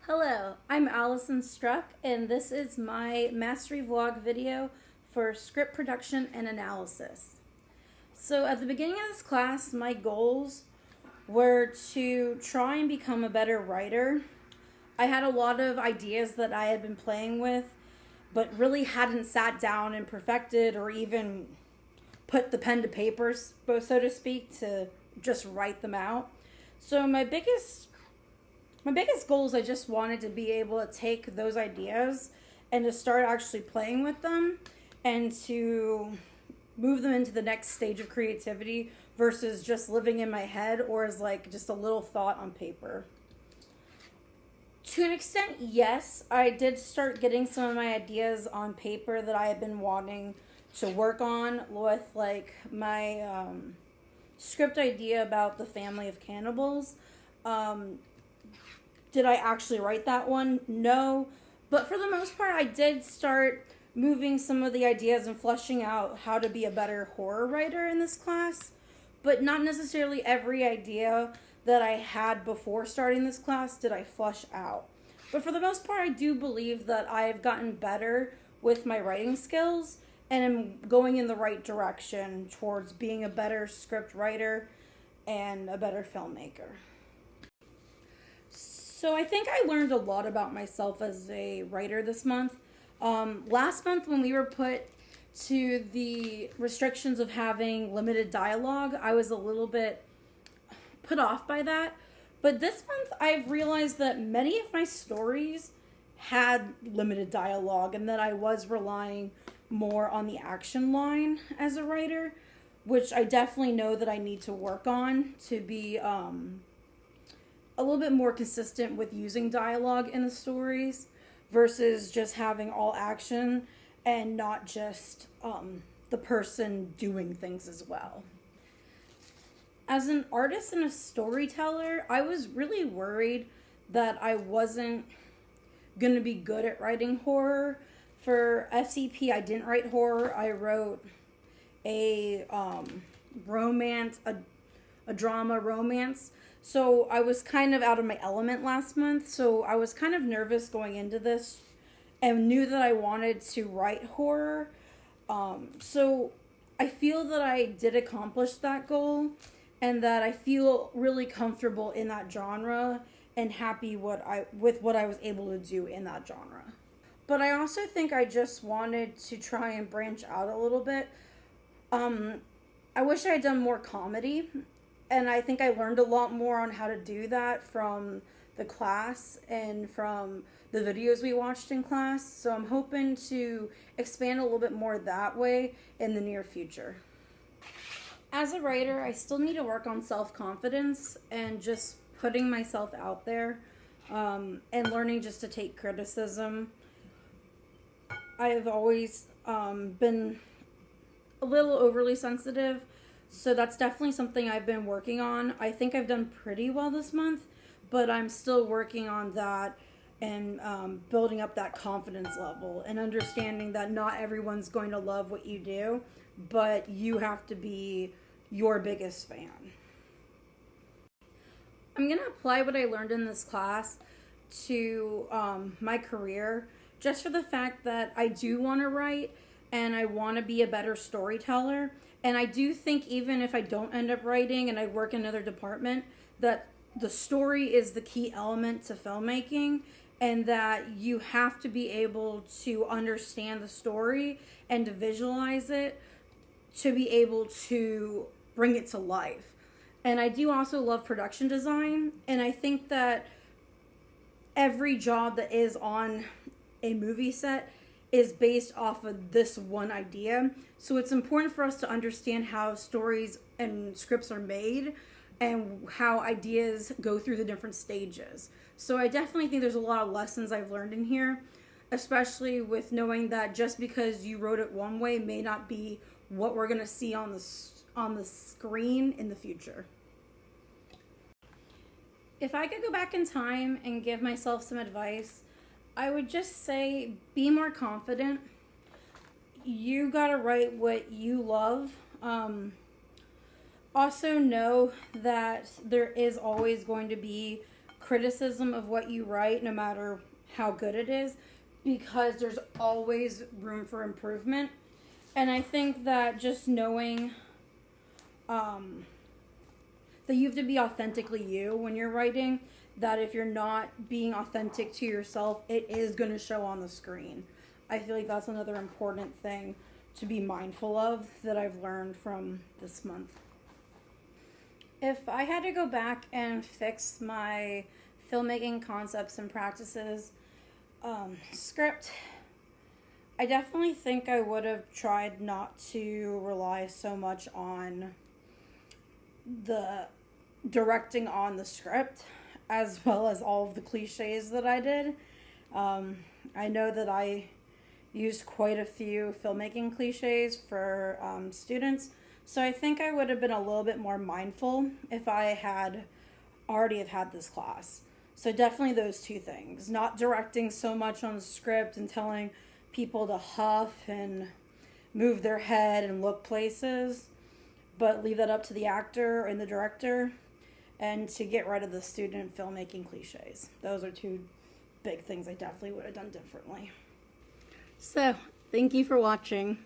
Hello, I'm Allison Struck, and this is my mastery vlog video for script production and analysis. So, at the beginning of this class, my goals were to try and become a better writer. I had a lot of ideas that I had been playing with, but really hadn't sat down and perfected or even put the pen to paper, so to speak, to just write them out. So, my biggest goal is I just wanted to be able to take those ideas and to start actually playing with them and to move them into the next stage of creativity versus just living in my head or as like just a little thought on paper. To an extent, yes, I did start getting some of my ideas on paper that I had been wanting to work on with like my script idea about the family of cannibals. Did I actually write that one? No. But for the most part, I did start moving some of the ideas and fleshing out how to be a better horror writer in this class. But not necessarily every idea that I had before starting this class did I flesh out. But for the most part, I do believe that I have gotten better with my writing skills and am going in the right direction towards being a better script writer and a better filmmaker. So I think I learned a lot about myself as a writer this month. Last month when we were put to the restrictions of having limited dialogue, I was a little bit put off by that. But this month I've realized that many of my stories had limited dialogue and that I was relying more on the action line as a writer, which I definitely know that I need to work on to be a little bit more consistent with using dialogue in the stories versus just having all action and not just the person doing things as well. As an artist and a storyteller, I was really worried that I wasn't going to be good at writing horror. For FCP, I didn't write horror. I wrote a romance, a drama romance. So I was kind of out of my element last month. So I was kind of nervous going into this and knew that I wanted to write horror. So I feel that I did accomplish that goal and that I feel really comfortable in that genre and happy with what I was able to do in that genre. But I also think I just wanted to try and branch out a little bit. I wish I had done more comedy. And I think I learned a lot more on how to do that from the class and from the videos we watched in class. So I'm hoping to expand a little bit more that way in the near future. As a writer, I still need to work on self-confidence and just putting myself out there and learning just to take criticism. I have always been a little overly sensitive. So that's definitely something I've been working on. I think I've done pretty well this month, but I'm still working on that and building up that confidence level and understanding that not everyone's going to love what you do, but you have to be your biggest fan. I'm going to apply what I learned in this class to my career just for the fact that I do want to write and I want to be a better storyteller. And I do think even if I don't end up writing and I work in another department, that the story is the key element to filmmaking and that you have to be able to understand the story and to visualize it to be able to bring it to life. And I do also love production design. And I think that every job that is on a movie set is based off of this one idea. So it's important for us to understand how stories and scripts are made and how ideas go through the different stages. So I definitely think there's a lot of lessons I've learned in here, especially with knowing that just because you wrote it one way may not be what we're going to see on the screen in the future. If I could go back in time and give myself some advice, I would just say be more confident. You gotta write what you love. Also know that there is always going to be criticism of what you write, no matter how good it is, because there's always room for improvement. And I think that just knowing that you have to be authentically you when you're writing, that if you're not being authentic to yourself, it is going to show on the screen. I feel like that's another important thing to be mindful of that I've learned from this month. If I had to go back and fix my filmmaking concepts and practices script, I definitely think I would have tried not to rely so much on the directing on the script, as well as all of the cliches that I did. I know that I used quite a few filmmaking cliches for students, so I think I would have been a little bit more mindful if I had already have had this class. So definitely those two things. Not directing so much on the script and telling people to huff and move their head and look places, but leave that up to the actor and the director, and to get rid of the student filmmaking cliches. Those are two big things I definitely would have done differently. So, thank you for watching.